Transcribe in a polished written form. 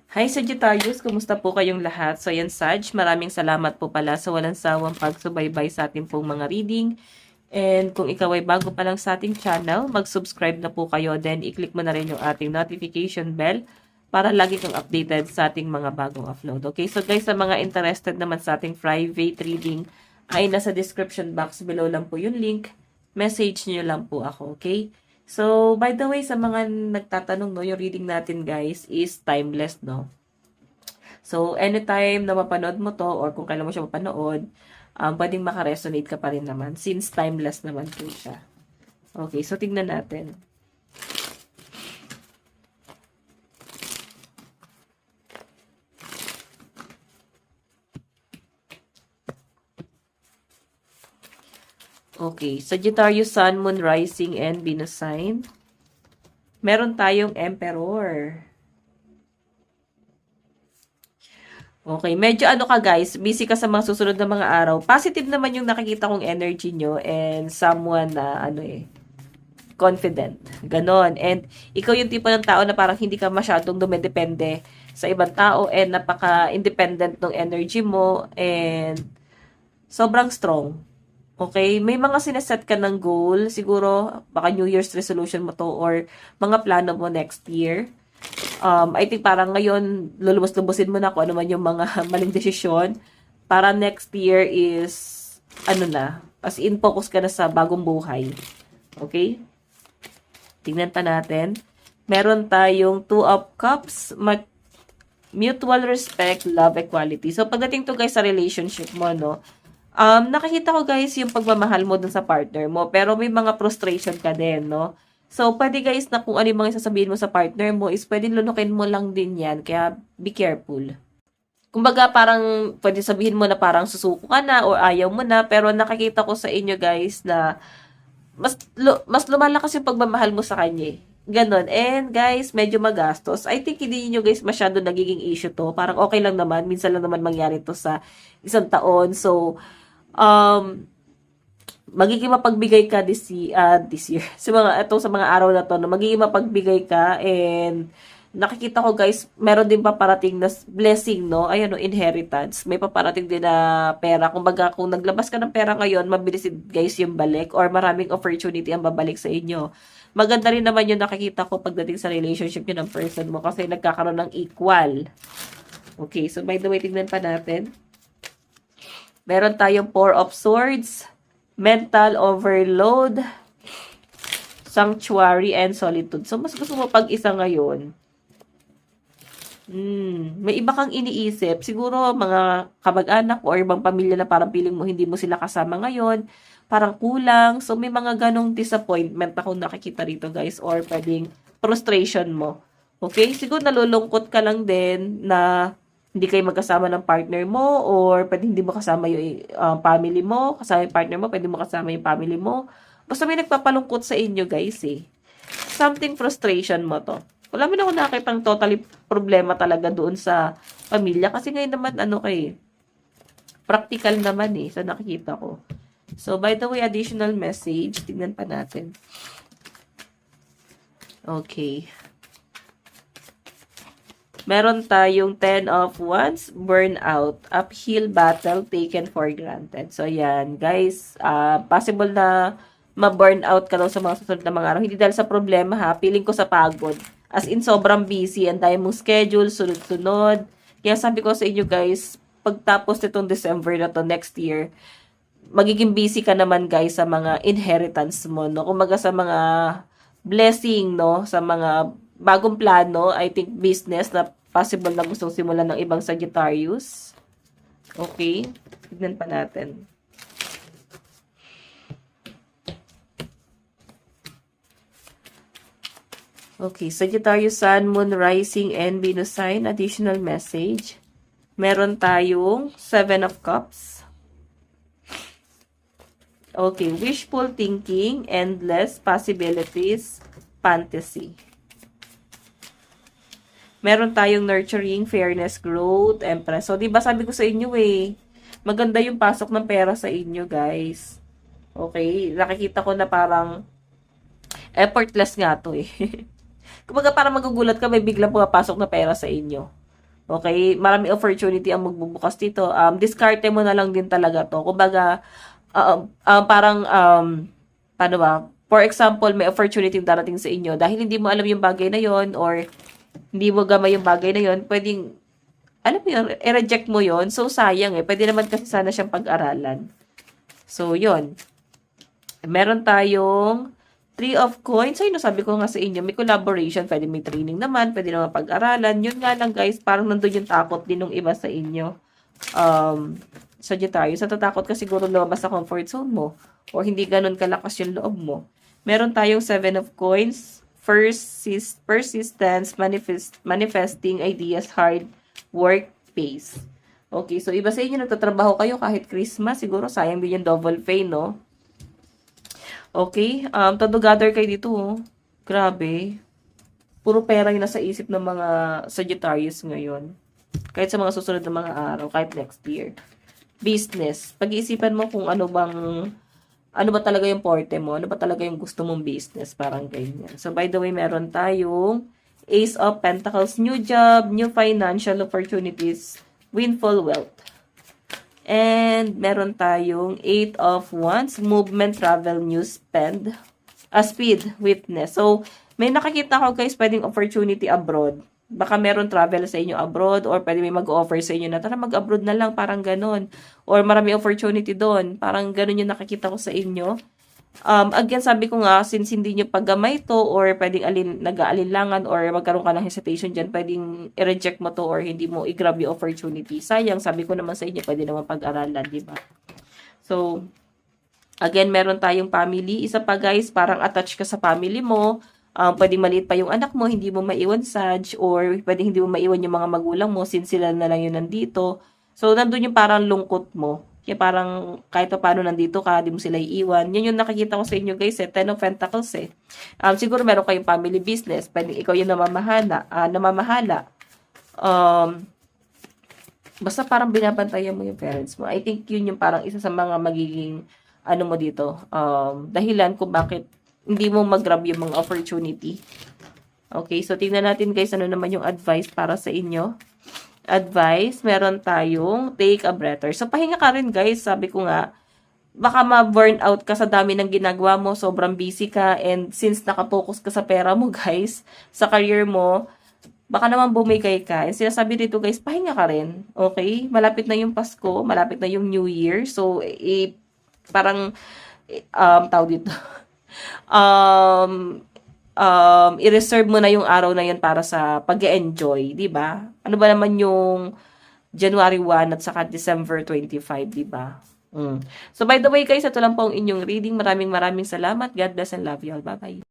Hi Sagittarius, kumusta po kayong lahat? So yan Sag, maraming salamat po pala sa walang sawang pagsubaybay sa ating pong mga reading. And kung ikaw ay bago pa lang sa ating channel, mag-subscribe na po kayo. Then i-click mo na rin yung ating notification bell para lagi kang updated sa ating mga bagong upload. Okay, so guys, sa mga interested naman sa ating private reading, ay nasa description box below lang po yung link. Message nyo lang po ako, okay? So, by the way, sa mga nagtatanong, no, yung reading natin, guys, is timeless, no? So, anytime na mapanood mo to, or kung kailan mo siya mapanood, pwedeng makaresonate ka pa rin naman, since timeless naman po siya. Okay, so tingnan natin. Okay, Sagittarius, Sun, Moon, Rising, and Venus sign. Meron tayong Emperor. Okay, medyo ano ka guys, busy ka sa mga susunod na mga araw. Positive naman yung nakikita kong energy nyo and someone na confident. Ganon. And ikaw yung tipo ng tao na parang hindi ka masyadong dumedepende sa ibang tao and napaka-independent ng energy mo and sobrang strong. Okay, may mga sineset ka ng goal, siguro baka New Year's resolution mo to or mga plano mo next year. I think parang ngayon, lulubos-lubusin mo na kung ano man yung mga maling desisyon. Para next year is, as in focus ka na sa bagong buhay. Okay? Tingnan pa natin. Meron tayong Two of Cups, mutual respect, love, equality. So, pagdating to guys sa relationship mo, no, nakikita ko guys yung pagmamahal mo dun sa partner mo, pero may mga frustration ka din, no? So, pwede guys na kung ano yung mga sasabihin mo sa partner mo is pwede lunukin mo lang din yan. Kaya, be careful. Kumbaga, parang pwede sabihin mo na parang susuko ka na o ayaw mo na. Pero nakikita ko sa inyo guys na mas lumalakas yung pagmamahal mo sa kanya. Ganon. And guys, medyo magastos. I think hindi nyo guys masyado nagiging issue to. Parang okay lang naman. Minsan lang naman mangyari to sa isang taon. So, magiging mapagbigay ka this year. Sa mga araw na to, no, magiging mapagbigay ka and nakikita ko guys, meron din paparating na blessing, no? Ayan, no, inheritance. May paparating din na pera. Kumbaga, kung naglabas ka ng pera ngayon, mabilis guys yung balik or maraming opportunity ang babalik sa inyo. Maganda rin naman yung nakikita ko pagdating sa relationship nyo ng person mo kasi nagkakaroon ng equal. Okay, so by the way, tignan pa natin. Meron tayong Four of Swords, mental overload, sanctuary, and solitude. So, mas gusto mo pag-isa ngayon. May iba kang iniisip. Siguro, mga kamag-anak or ibang pamilya na parang piling mo hindi mo sila kasama ngayon. Parang kulang. So, may mga ganong disappointment akong nakikita rito, guys. Or pwedeng frustration mo. Okay? Siguro, nalulungkot ka lang din na hindi kayo magkasama ng partner mo or pwede hindi mo kasama yung family mo, kasama yung partner mo, pwede mo kasama yung family mo. Basta may nagpapalungkot sa inyo, guys, eh. Something frustration mo to. Wala mo na ako nakakitang totally problema talaga doon sa pamilya kasi ngayon naman, practical naman eh, sa nakikita ko. So, by the way, additional message, tingnan pa natin. Okay. Meron tayong 10 of Wands, burnout, uphill battle taken for granted. So, yan. Guys, possible na ma-burnout ka daw sa mga susunod na mga araw. Hindi dahil sa problema ha, feeling ko sa pagod. As in, sobrang busy. Ang dahil mong schedule, sunod-sunod. Kaya sabi ko sa inyo guys, pagtapos nitong December na to next year, magiging busy ka naman guys sa mga inheritance mo, no? Kumaga sa mga blessing, no? Sa mga bagong plano, I think business na possible na gustong simulan ng ibang Sagittarius. Okay? Tignan pa natin. Okay, Sagittarius, Sun, Moon, Rising, and Venus sign. Additional message. Meron tayong 7 of Cups. Okay, wishful thinking, endless possibilities, fantasy. Meron tayong nurturing, fairness, growth, empress. So, di ba sabi ko sa inyo maganda yung pasok ng pera sa inyo, guys. Okay, nakikita ko na parang effortless nga to eh. Kumbaga parang magugulat ka, may biglang pumapasok na pera sa inyo. Okay? Marami opportunity ang magbubukas dito. Diskarte mo na lang din talaga to. Kumbaga, parang, paano ba? For example, may opportunity darating sa inyo. Dahil hindi mo alam yung bagay na yon or hindi mo gamay yung bagay na yon, pwedeng, alam mo yun, i-reject mo yon. So, sayang eh. Pwede naman kasi sana siyang pag-aralan. So, yon. Meron tayong Three of Coins. Ayun, sabi ko nga sa inyo, may collaboration. Pwede may training naman. Pwede naman pag-aralan. Yun nga lang guys, parang nandun yung takot din ng iba sa inyo. Sagittarius, natatakot ka siguro lumabas sa comfort zone mo. O hindi ganun kalakas yung loob mo. Meron tayong Seven of Coins. Persistence, manifesting ideas, hard work, pace. Okay, so iba sa inyo, nagtatrabaho kayo kahit Christmas, siguro sayang din yung double pay, no? Okay, todo gather kayo dito, oh. Grabe. Puro pera yung nasa isip ng mga Sagittarius ngayon. Kahit sa mga susunod na mga araw, kahit next year. Business. Pag-iisipan mo kung ano ba talaga yung forte mo, ano ba talaga yung gusto mong business, parang ganyan. So, by the way, meron tayong Ace of Pentacles, new job, new financial opportunities, windfall wealth. And meron tayong Eight of Wands, movement, travel, new spend, speed, witness. So, may nakakita ko guys, pwedeng opportunity abroad. Baka meron travel sa inyo abroad or pwede may mag-offer sa inyo na tara mag-abroad na lang, parang ganon. Or marami opportunity doon. Parang ganon yung nakakita ko sa inyo. Again, sabi ko nga, since hindi nyo paggamay to or pwedeng nag-aalinlangan or magkaroon ka ng hesitation dyan, pwedeng i-reject mo to or hindi mo i-grab yung opportunity. Sayang, sabi ko naman sa inyo, pwede naman pag-aralan, di ba? So, again, meron tayong family. Isa pa guys, parang attached ka sa family mo. Pwedeng maliit pa yung anak mo, hindi mo maiwan Sag, or pwedeng hindi mo maiwan yung mga magulang mo since sila na lang yun nandito. So, nandun yung parang lungkot mo. Kaya parang kahit pa paano nandito ka, di mo sila iiwan. Yun yung nakikita ko sa inyo guys, Ten of Pentacles eh. Siguro meron kayong family business, pwedeng ikaw yung namamahala. Basta parang binabantayan mo yung parents mo. I think yun yung parang isa sa mga magiging ano mo dito, dahilan kung bakit hindi mo mag-grab yung mga opportunity. Okay, so tingnan natin guys, ano naman yung advice para sa inyo. Advice, meron tayong take a breather. So, pahinga ka rin guys, sabi ko nga, baka ma-burn out ka sa dami ng ginagawa mo, sobrang busy ka, and since nakapokus ka sa pera mo guys, sa career mo, baka naman bumigay ka. And sinasabi dito guys, pahinga ka rin. Okay? Malapit na yung Pasko, malapit na yung New Year. So, parang, tawag dito, i-reserve mo na yung araw na yun para sa pag-enjoy, di ba? Ano ba naman yung January 1 at saka December 25, di ba? So, by the way guys, ito lang po ang inyong reading. Maraming salamat. God bless and love you all. Bye-bye.